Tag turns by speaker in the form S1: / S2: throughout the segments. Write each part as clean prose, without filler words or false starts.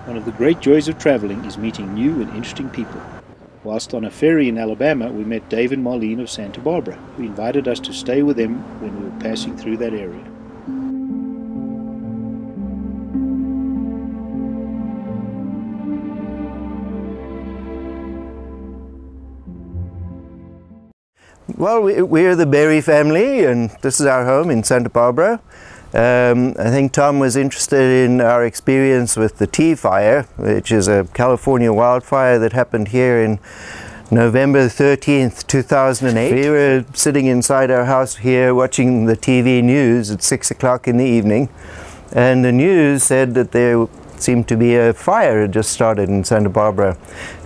S1: One of the great joys of traveling is meeting new and interesting people. Whilst on a ferry in Alabama, we met Dave and Marlene of Santa Barbara, who invited us to stay with them when we were passing through that area.
S2: Well, we're the Berry family, and this is our home in Santa Barbara. I think Tom was interested in our experience with the tea fire, which is a California wildfire that happened here in November 13th, 2008. We were sitting inside our house here watching the TV news at 6 o'clock in the evening, and the news said that there seemed to be a fire had just started in Santa Barbara,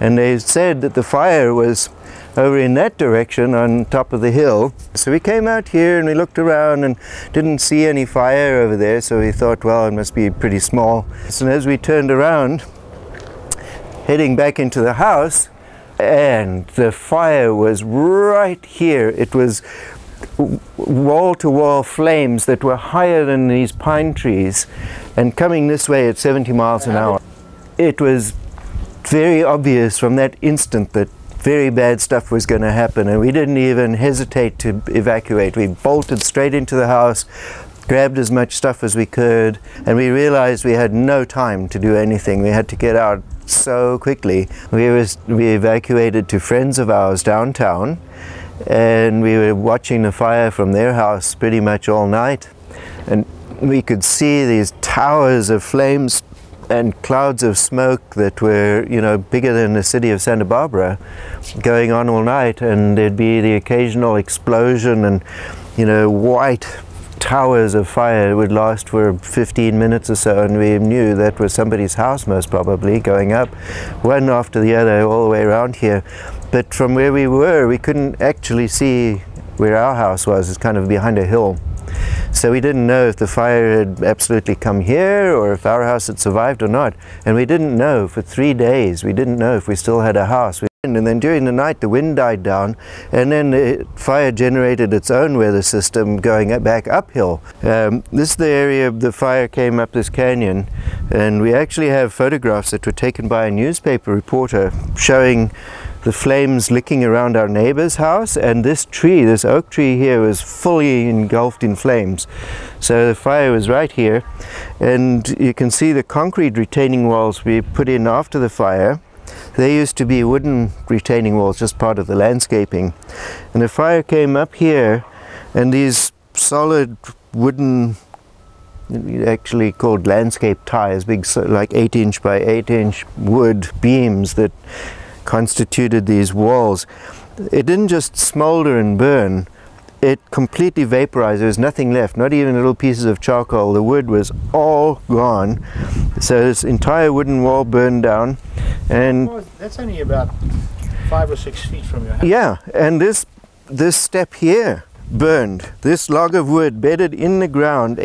S2: and they said that the fire was over in that direction on top of the hill. So we came out here and we looked around and didn't see any fire over there, so we thought, well, it must be pretty small. So as we turned around, heading back into the house, and the fire was right here. It was wall-to-wall flames that were higher than these pine trees and coming this way at 70 miles an hour. It was very obvious from that instant that very bad stuff was going to happen, and we didn't even hesitate to evacuate. We bolted straight into the house, grabbed as much stuff as we could, and we realized we had no time to do anything. We had to get out so quickly. We evacuated to friends of ours downtown, and we were watching the fire from their house pretty much all night, and we could see these towers of flames and clouds of smoke that were, you know, bigger than the city of Santa Barbara going on all night, and there'd be the occasional explosion and, you know, white towers of fire. It would last for 15 minutes or so, and we knew that was somebody's house most probably going up one after the other all the way around here. But from where we were, we couldn't actually see where our house was. It's kind of behind a hill. So we didn't know if the fire had absolutely come here or if our house had survived or not. And we didn't know for 3 days. We didn't know if we still had a house. And then during the night the wind died down, and then the fire generated its own weather system going back uphill. This is the area the fire came up this canyon, and we actually have photographs that were taken by a newspaper reporter showing the flames licking around our neighbor's house, and this tree, this oak tree here, was fully engulfed in flames. So the fire was right here, and you can see the concrete retaining walls we put in after the fire. They used to be wooden retaining walls, just part of the landscaping. And the fire came up here, and these solid wooden, actually called landscape ties, big like 8-inch by 8-inch wood beams that constituted these walls. It didn't just smolder and burn, it completely vaporized. There was nothing left, not even little pieces of charcoal. The wood was all gone. So this entire wooden wall burned down. And
S1: well, that's only about 5 or 6 feet from your house.
S2: Yeah, and this step here burned. This log of wood bedded in the ground,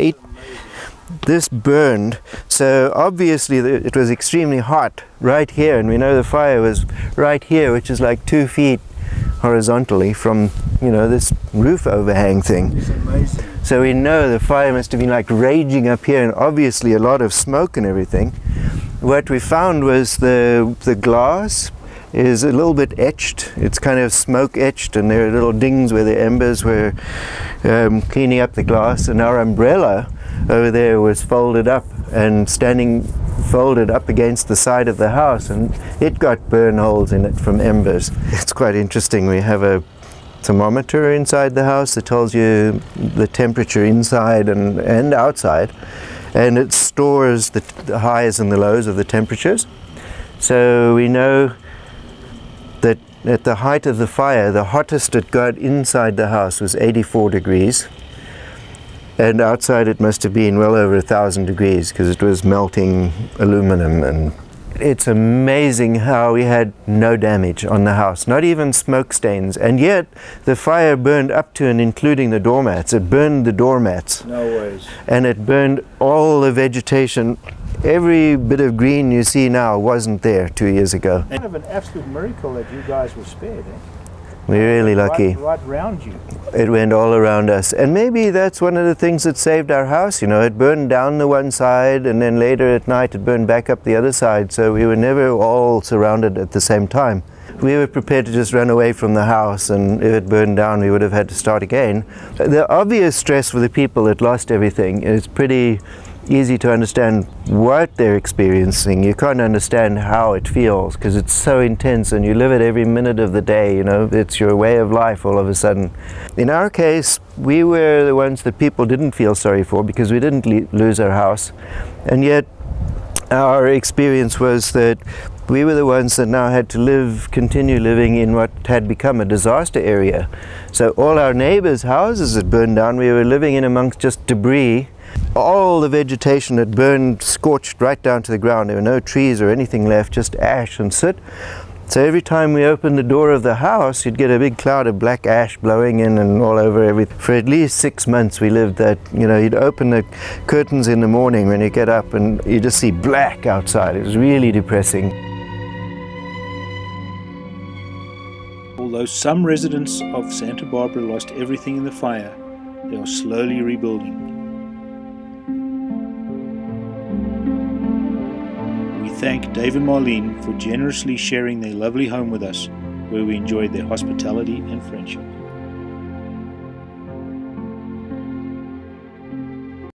S2: this burned. So obviously it was extremely hot right here, and we know the fire was right here, which is like 2 feet horizontally from, you know, this roof overhang thing.
S1: It's amazing.
S2: So we know the fire must have been like raging up here, and obviously a lot of smoke and everything. What we found was the glass is a little bit etched. It's kind of smoke etched, and there are little dings where the embers were cleaning up the glass, and our umbrella over there was folded up and standing folded up against the side of the house, and it got burn holes in it from embers. It's quite interesting. We have a thermometer inside the house that tells you the temperature inside and outside, and it stores the highs and the lows of the temperatures. So we know that at the height of the fire, the hottest it got inside the house was 84 degrees. And outside it must have been well over 1,000 degrees because it was melting aluminum. And it's amazing how we had no damage on the house, not even smoke stains. And yet the fire burned up to and including the doormats. It burned the doormats.
S1: No ways.
S2: And it burned all the vegetation. Every bit of green you see now wasn't there 2 years ago.
S1: Kind of an absolute miracle that you guys were spared, eh?
S2: We're really lucky.
S1: Right round you.
S2: It went all around us. And maybe that's one of the things that saved our house. You know, it burned down the one side, and then later at night it burned back up the other side. So we were never all surrounded at the same time. We were prepared to just run away from the house, and if it burned down we would have had to start again. The obvious stress for the people that lost everything is pretty easy to understand what they're experiencing. You can't understand how it feels because it's so intense and you live it every minute of the day, you know, it's your way of life all of a sudden. In our case, we were the ones that people didn't feel sorry for because we didn't lose our house, and yet our experience was that we were the ones that now had to continue living in what had become a disaster area. So all our neighbors' houses had burned down. We were living in amongst just debris. All the vegetation had burned, scorched right down to the ground. There were no trees or anything left, just ash and soot. So every time we opened the door of the house, you'd get a big cloud of black ash blowing in and all over everything. For at least 6 months we lived that, you know, you'd open the curtains in the morning when you get up and you just see black outside. It was really depressing.
S1: Although some residents of Santa Barbara lost everything in the fire, they are slowly rebuilding. We thank Dave and Marlene for generously sharing their lovely home with us, where we enjoyed their hospitality and friendship.